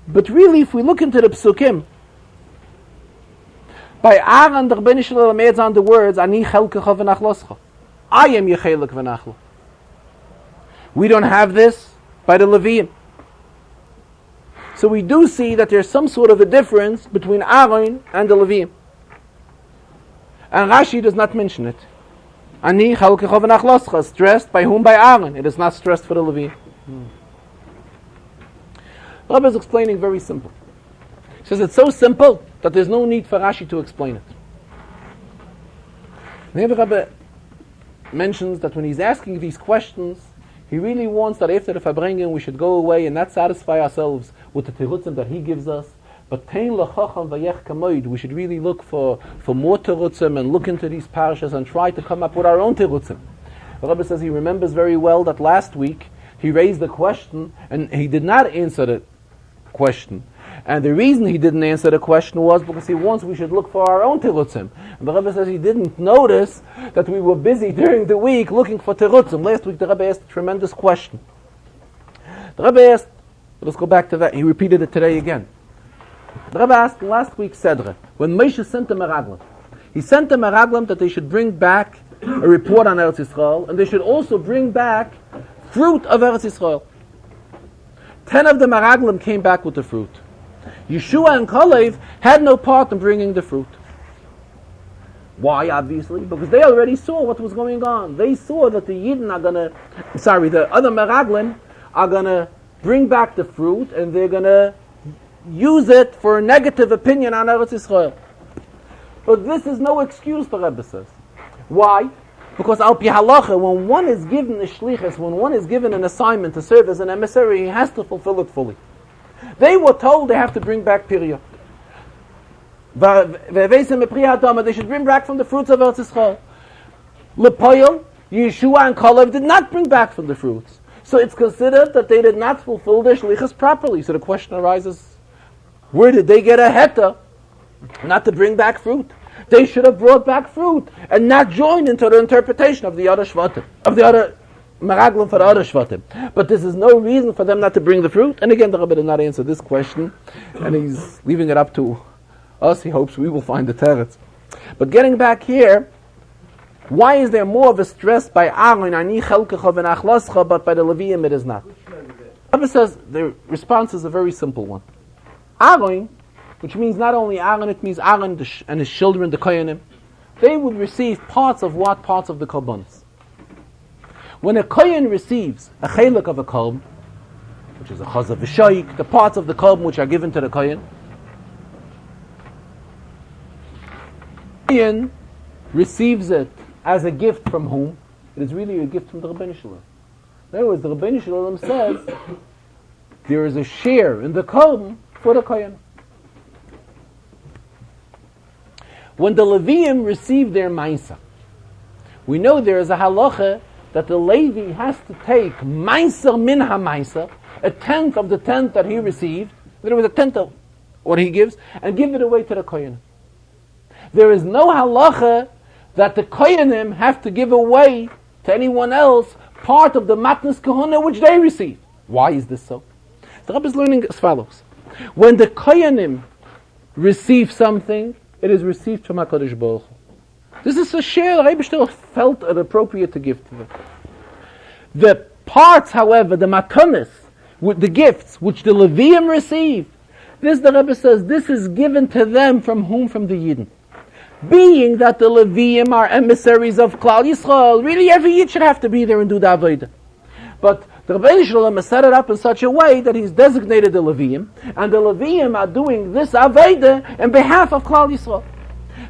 But really, if we look into the Psukim, by Aaron, the Rebbeinu Shalom adds on the words, Ani chelkecha v'nachloscha. I am your chelik v'nachla. We don't have this by the Leviim. So we do see that there's some sort of a difference between Aaron and the Leviim. And Rashi does not mention it. Ani chalkecha v'nachloscha, stressed by whom? By Aaron. It is not stressed for the Leviim. The Rebbe is explaining very simple. He says it's so simple that there's no need for Rashi to explain it. The Rebbe mentions that when he's asking these questions, he really wants that after the Farbrengen we should go away and not satisfy ourselves with the terutzim that he gives us, but tein lechacham vayech kamoid. We should really look for more terutzim and look into these parashas and try to come up with our own terutzim. The Rebbe says he remembers very well that last week he raised the question and he did not answer the question. And the reason he didn't answer the question was because he wants we should look for our own terutzim. And the Rebbe says he didn't notice that we were busy during the week looking for terutzim. Last week the Rebbe asked a tremendous question. The Rebbe asked, let's go back to that, he repeated it today again. The Rebbe asked last week Sedre, when Moshe sent the Meraglim, he sent the Meraglim that they should bring back a report on Eretz Yisrael, and they should also bring back fruit of Eretz Yisrael. 10 of the Meraglim came back with the fruit. Yeshua and Kalev had no part in bringing the fruit. Why, obviously? Because they already saw what was going on. They saw that the Yidden are the other Meraglim are going to bring back the fruit, and they're going to use it for a negative opinion on Eretz Yisrael. But this is no excuse, the Rebbe says. Why? Because al pi halacha, when one is given a shlichus, when one is given an assignment to serve as an emissary, he has to fulfill it fully. They were told they have to bring back pirya. They should bring back from the fruits of Eretz Yisrael. Lepoyel, Yeshua and Kalev did not bring back from the fruits. So it's considered that they did not fulfill their shlichus properly. So the question arises, where did they get a heta not to bring back fruit? They should have brought back fruit and not joined into the interpretation of the other shvatim, of the other meraglim for the other shvatim. But this is no reason for them not to bring the fruit. And again, the Rebbe did not answer this question, and he's leaving it up to us. He hopes we will find the teretz. But getting back here, why is there more of a stress by Aaron, ani chelkecha v'nachlascha, but by the Leviim it is not? The Rebbe says the response is a very simple one. Aaron, which means not only Aaron, it means Aaron and his children, the Kohanim, they would receive parts of what? Parts of the Korbanos. When a Kohen receives a chelik of a Korban, which is a Chazar v'shoik, the parts of the Korban which are given to the Kohen, Kohen receives it as a gift from whom? It is really a gift from the Rebbeinu Shalom. In other words, the Rebbeinu Shalom says there is a share in the Korban for the Kohen. When the Leviim receive their Maisa, we know there is a halacha that the Levi has to take Maiser min ha-Maiser, a tenth of the tenth that he received, there was a tenth of what he gives, and give it away to the Kohanim. There is no halacha that the Kohanim have to give away to anyone else part of the Matnas Kahuna which they receive. Why is this so? The Rebbe is learning as follows. When the Kohanim receive something, it is received from HaKadosh Baruch Hu. This is a share the Rebbe still felt it appropriate to give to them. The parts, however, the matanis, the gifts which the Leviim receive, this the Rebbe says, this is given to them from whom? From the Yidden. Being that the Leviim are emissaries of Klal Yisrael, really every Yid should have to be there and do the Avodah. But the Rebbeinu Shalom has set it up in such a way that he's designated the Leviim, and the Leviim are doing this Avodah on behalf of Klal Yisrael.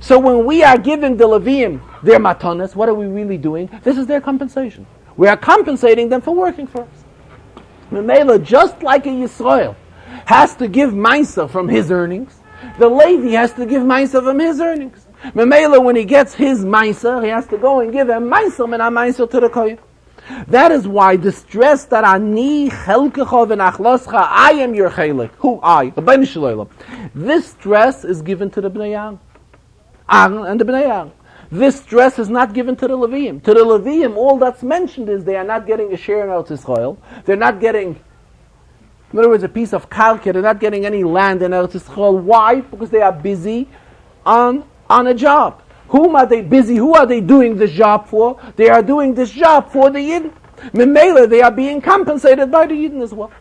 So when we are giving the Leviim their matanas, what are we really doing? This is their compensation. We are compensating them for working for us. Memela, just like a Yisrael has to give Meiser from his earnings, the Levi has to give Meiser from his earnings. Memela, when he gets his Meiser, he has to go and give a Meiser min ha-Meiser to the Kohen. That is why the stress that ani chelkecha v'nachlascha, I am your chelik. Who? I. Rebbeinu Shalom. This stress is given to the Bnei Aaron. Aaron and the Bnei Aaron. This stress is not given to the Leviim. To the Leviim, all that's mentioned is they are not getting a share in Eretz Yisrael. They're not getting, in other words, a piece of karka. They're not getting any land in Eretz Yisrael. Why? Because they are busy on a job. Whom are they busy? Who are they doing this job for? They are doing this job for the Yidden. Memela, they are being compensated by the Yidden as well.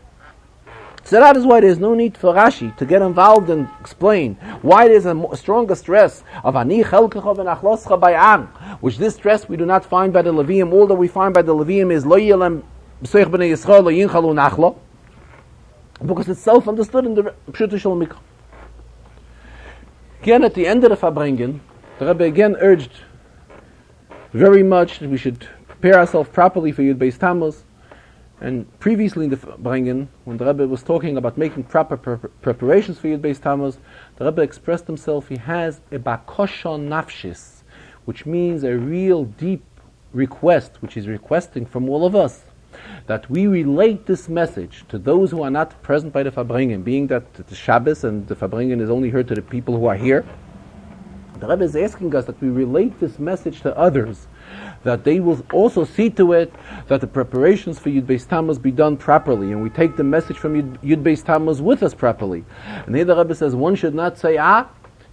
So that is why there is no need for Rashi to get involved and explain why there is a stronger stress of ani chelkecha v'nachloscha by Aaron, which this stress we do not find by the Leviim. All that we find by the Leviim is lo yelem b'soich b'nei Yisrael lo yinchalu nachlo, because it's self-understood in the Pshuto Shel Mikra. Again, at the end of the Farbrengen, the Rebbe again urged very much that we should prepare ourselves properly for Yud Beis Tammuz. And previously in the Farbrengen, when the Rebbe was talking about making proper preparations for Yud Beis Tammuz, the Rebbe expressed himself, he has a bakosha nafshis, which means a real deep request, which he's requesting from all of us, that we relate this message to those who are not present by the Farbrengen, being that the Shabbos and the Farbrengen is only heard to the people who are here. The Rebbe is asking us that we relate this message to others, that they will also see to it that the preparations for Yud Beis Tammuz be done properly, and we take the message from Yud Beis Tammuz with us properly. And here the Rebbe says one should not say, as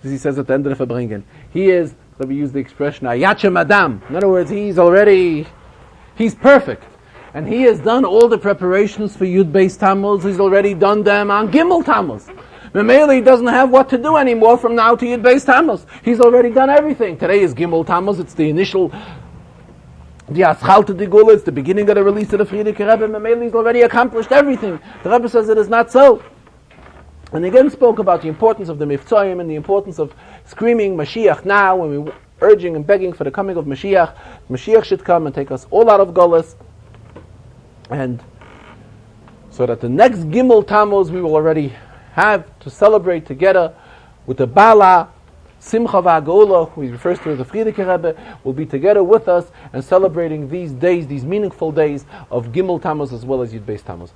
he says at the end of the Farbrengen. He is, the Rebbe used the expression, Ayachem Adam. In other words, he's perfect. And he has done all the preparations for Yud Beis Tammuz. He's already done them on Gimel Tammuz. Memele, he doesn't have what to do anymore from now to Yud Beis Tammuz. He's already done everything. Today is Gimel Tammuz. It's the initial, the Aschalta de Gula. It's the beginning of the release of the Frierdiker Rebbe. Memele, he's already accomplished everything. The Rebbe says it is not so. And again spoke about the importance of the Mivtzoyim and the importance of screaming Mashiach now, when we were urging and begging for the coming of Mashiach. Mashiach should come and take us all out of Golas. And so that the next Gimel Tammuz we will already have to celebrate together with the Bala, Simcha V'Hageula, who he refers to as the Frierdiker Rebbe, will be together with us and celebrating these days, these meaningful days of Gimel Tammuz as well as Yud Beis Tammuz.